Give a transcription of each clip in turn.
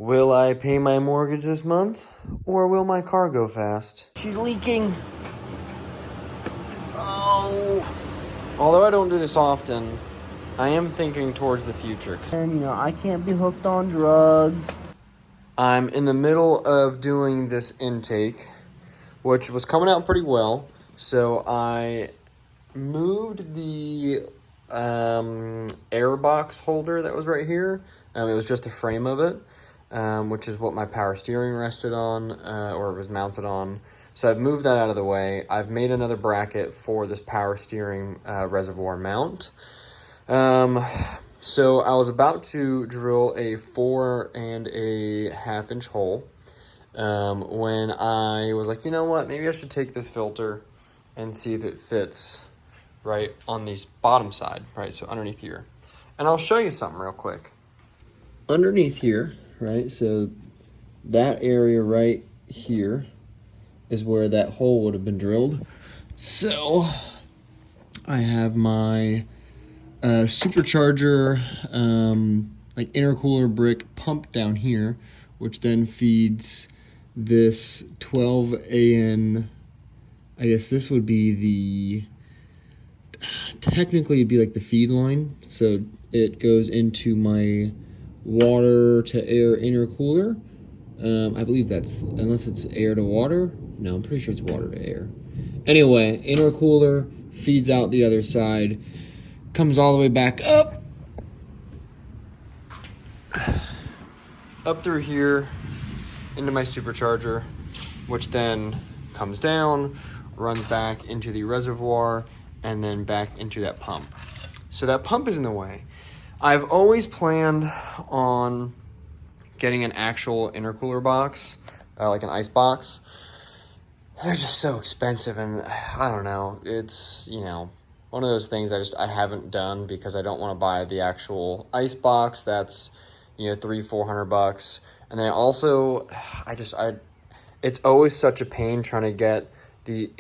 Will I pay my mortgage this month, or will my car go fast? She's leaking. Oh. Although I don't do this often, I am thinking towards the future. And, I can't be hooked on drugs. I'm in the middle of doing this intake, which was coming out pretty well. So I moved the air box holder that was right here. It was just the frame of it, which is what my power steering rested on, or was mounted on. So I've moved that out of the way. I've made another bracket for this power steering reservoir mount. So I was about to drill a 4.5 inch hole when I was like, you know what, maybe I should take this filter and see if it fits right on the bottom side, right, so underneath here. And I'll show you something real quick. Underneath here, right, so that area right here is where that hole would have been drilled. So I have my supercharger, like intercooler brick pump down here, which then feeds this 12 AN. I guess this would be technically it'd be like the feed line. So it goes into my water to air intercooler. I believe that's, unless it's air to water. No, I'm pretty sure it's water to air. Anyway, intercooler feeds out the other side, comes all the way back up through here into my supercharger, which then comes down, runs back into the reservoir, and then back into that pump. So that pump is in the way. I've always planned on getting an actual intercooler box, like an ice box. They're just so expensive, and I don't know. It's, one of those things I haven't done because I don't want to buy the actual ice box. That's, $300-400. And then also, it's always such a pain trying to get the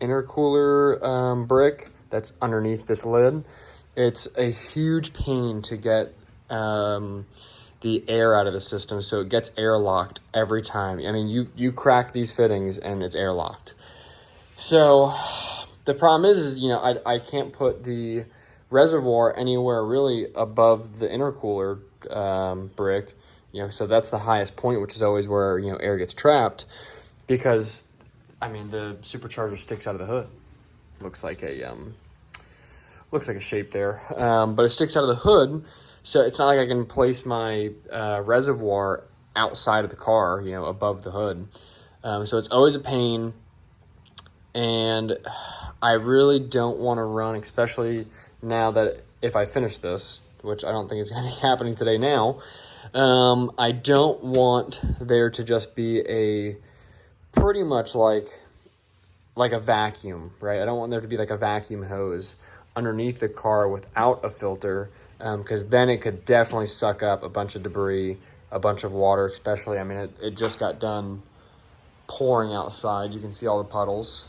intercooler brick that's underneath this lid. It's a huge pain to get the air out of the system, so it gets airlocked every time. I mean, you crack these fittings and it's airlocked. So the problem is I can't put the reservoir anywhere really above the intercooler brick. So that's the highest point, which is always where air gets trapped, because the supercharger sticks out of the hood. Looks like a shape there, but it sticks out of the hood. So it's not like I can place my reservoir outside of the car, above the hood. So it's always a pain, and I really don't want to run, especially now that if I finish this, which I don't think is going to be happening today now, I don't want there to just be a pretty much like a vacuum, right? I don't want there to be like a vacuum hose underneath the car without a filter, because then it could definitely suck up a bunch of debris, a bunch of water, especially. It just got done pouring outside. You can see all the puddles.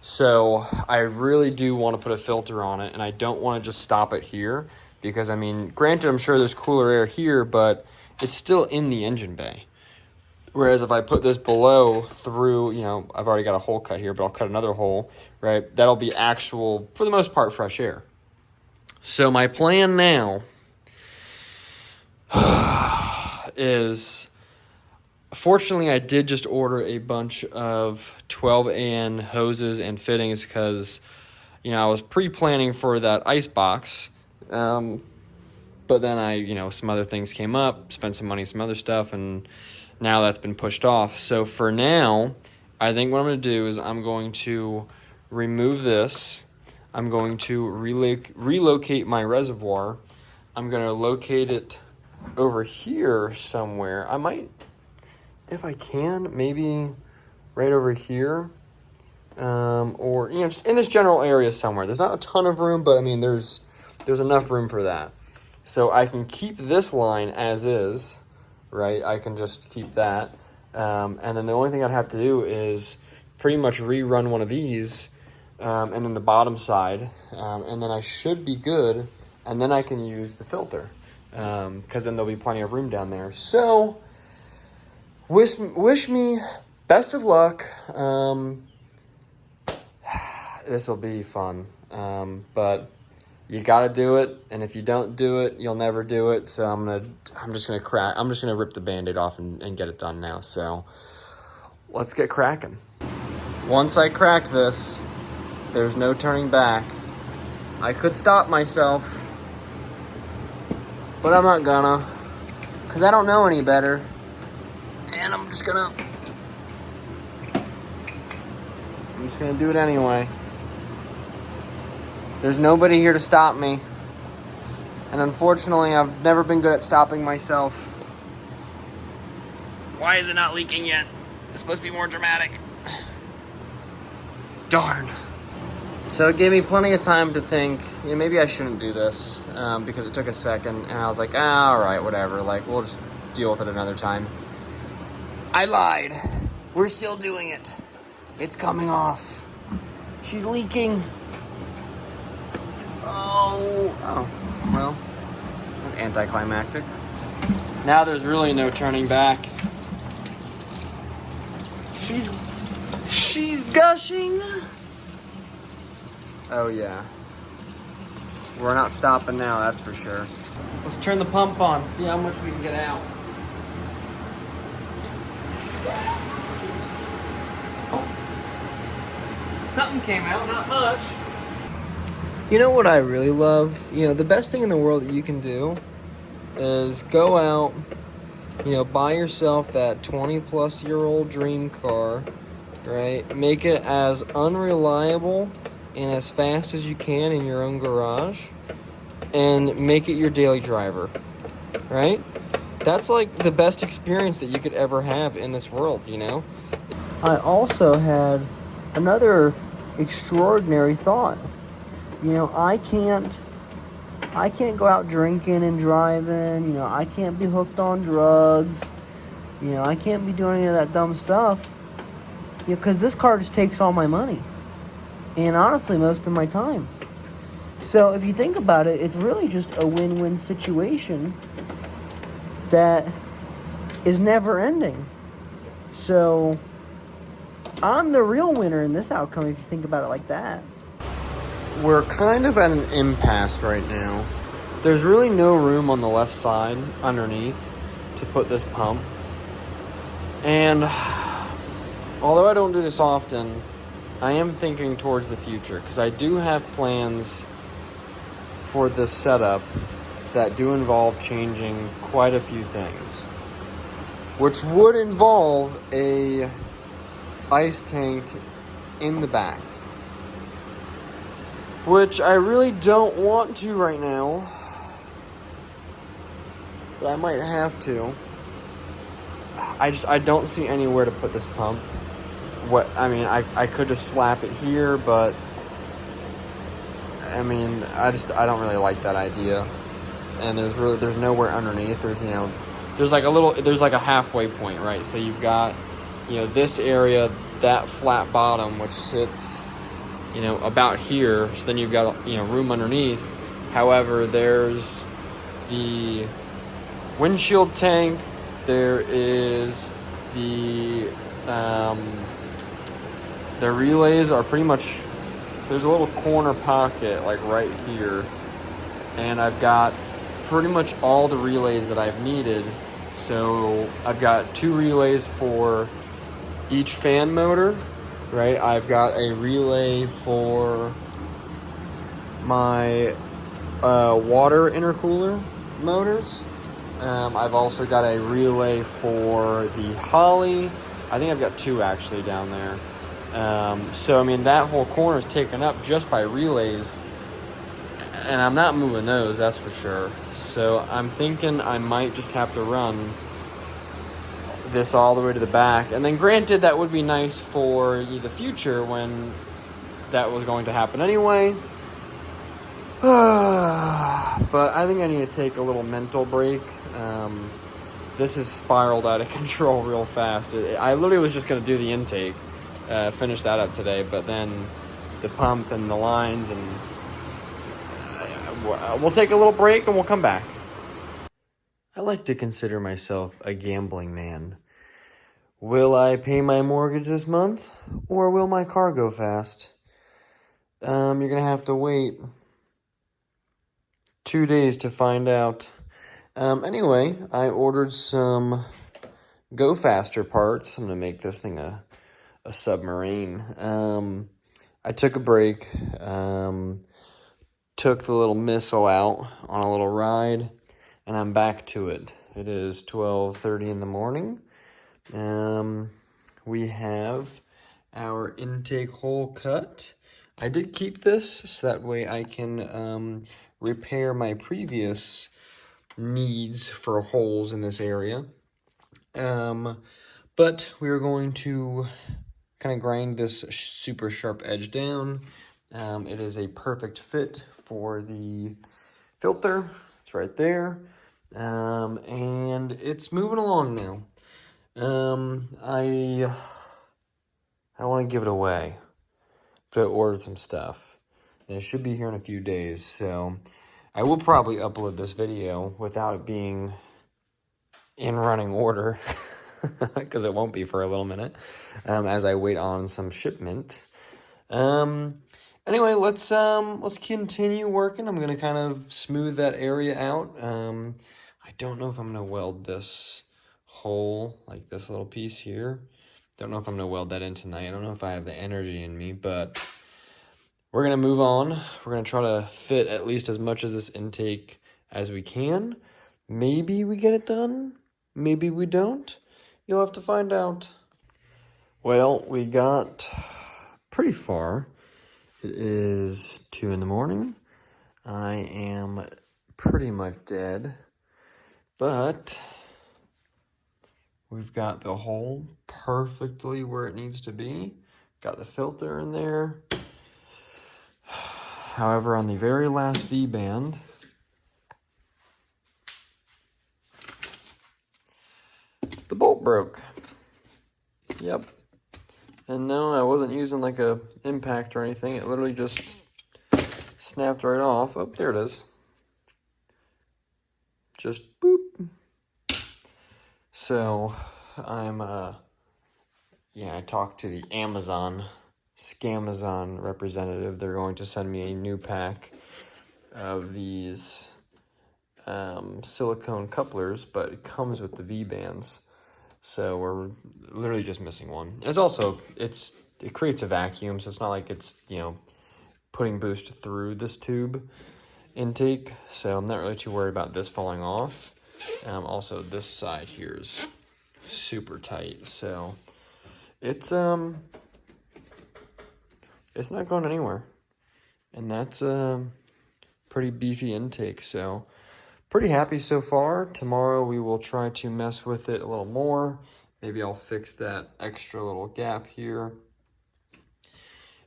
So I really do want to put a filter on it, and I don't want to just stop it here, because, granted, I'm sure there's cooler air here, but it's still in the engine bay. Whereas if I put this below through, I've already got a hole cut here, but I'll cut another hole, right? That'll be actual, for the most part, fresh air. So my plan now is, fortunately, I did just order a bunch of 12 AN hoses and fittings because, I was pre-planning for that ice box. But then some other things came up, spent some money, some other stuff, and now that's been pushed off. So for now, I think what I'm going to do is I'm going to remove this. I'm going to relocate my reservoir. I'm going to locate it over here somewhere. I might, if I can, maybe right over here. Or, just in this general area somewhere. There's not a ton of room, but there's enough room for that. So I can keep this line as is, right? I can just keep that. And then the only thing I'd have to do is pretty much rerun one of these, and then the bottom side, and then I should be good, and then I can use the filter. because then there'll be plenty of room down there. So, wish me best of luck. This will be fun, but you got to do it, and if you don't do it, you'll never do it. So I'm just gonna rip the Band-Aid off and get it done now. So let's get cracking. Once I crack this, there's no turning back. I could stop myself, but I'm not gonna, because I don't know any better. And I'm just gonna do it anyway. There's nobody here to stop me. And unfortunately, I've never been good at stopping myself. Why is it not leaking yet? It's supposed to be more dramatic. Darn. So it gave me plenty of time to think, maybe I shouldn't do this, because it took a second, and I was like, all right, whatever. Like, we'll just deal with it another time. I lied. We're still doing it. It's coming off. She's leaking. Oh, well, that's anticlimactic. Now there's really no turning back. She's gushing. Oh yeah. We're not stopping now, that's for sure. Let's turn the pump on, see how much we can get out. Something came out, not much. You know what I really love? The best thing in the world that you can do is go out, buy yourself that 20-plus-year-old dream car, right? Make it as unreliable and as fast as you can in your own garage, and make it your daily driver, right? That's like the best experience that you could ever have in this world, I also had another extraordinary thought. I can't go out drinking and driving. I can't be hooked on drugs. I can't be doing any of that dumb stuff. Because this car just takes all my money. And honestly, most of my time. So if you think about it, it's really just a win-win situation that is never ending. So I'm the real winner in this outcome if you think about it like that. We're kind of at an impasse right now. There's really no room on the left side underneath to put this pump. And although I don't do this often, I am thinking towards the future, because I do have plans for this setup that do involve changing quite a few things, which would involve a ice tank in the back, which I really don't want to right now, but I might have to. I don't see anywhere to put this pump. I could just slap it here, but I don't really like that idea. And there's nowhere underneath. There's like a halfway point, right? So you've got, this area, that flat bottom, which sits, about here. So then you've got, room underneath. However, there's the windshield tank. There is the relays are pretty much, so there's a little corner pocket like right here, and I've got pretty much all the relays that I've needed. So I've got 2 relays for each fan motor, right? I've got a relay for my water intercooler motors. I've also got a relay for the Holly. I think I've got 2 actually down there. So that whole corner is taken up just by relays, and I'm not moving those, that's for sure. So I'm thinking I might just have to run this all the way to the back. And then granted, that would be nice for the future when that was going to happen anyway. But I think I need to take a little mental break. This has spiraled out of control real fast. I literally was just going to do the intake, finish that up today, but then the pump and the lines, and we'll take a little break and we'll come back. I like to consider myself a gambling man. Will I pay my mortgage this month, or will my car go fast? You're gonna have to wait 2 days to find out. Anyway, I ordered some Go Faster parts. I'm gonna make this thing a submarine. I took a break, took the little missile out on a little ride, and I'm back to it. It is 12:30 in the morning. We have our intake hole cut. I did keep this so that way I can repair my previous needs for holes in this area. But we are going to kind of grind this super sharp edge down. It is a perfect fit for the filter. It's right there. And it's moving along now. I want to give it away, but I ordered some stuff. And it should be here in a few days, so I will probably upload this video without it being in running order, because it won't be for a little minute, as I wait on some shipment. Anyway, let's continue working. I'm gonna kind of smooth that area out. I don't know if I'm gonna weld this hole, like this little piece here. Don't know if I'm gonna weld that in tonight. I don't know if I have the energy in me, but we're gonna move on. We're gonna try to fit at least as much of this intake as we can. Maybe we get it done. Maybe we don't. You'll have to find out. Well, we got pretty far. It is 2 in the morning. I am pretty much dead, but we've got the hole perfectly where it needs to be. Got the filter in there. However, on the very last V-band, the bolt broke. Yep. And no, I wasn't using like a impact or anything. It literally just snapped right off. Oh, there it is. Just boop. So I'm I talked to the Scamazon representative. They're going to send me a new pack of these silicone couplers, but it comes with the V-bands. So we're literally just missing one. It creates a vacuum, so it's not like it's, putting boost through this tube intake. So I'm not really too worried about this falling off. Also, this side here is super tight, so it's not going anywhere. And that's a pretty beefy intake, so pretty happy so far. Tomorrow we will try to mess with it a little more. Maybe I'll fix that extra little gap here.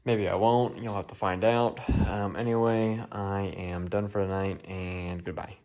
Maybe I won't. You'll have to find out. Anyway, I am done for the night, and goodbye.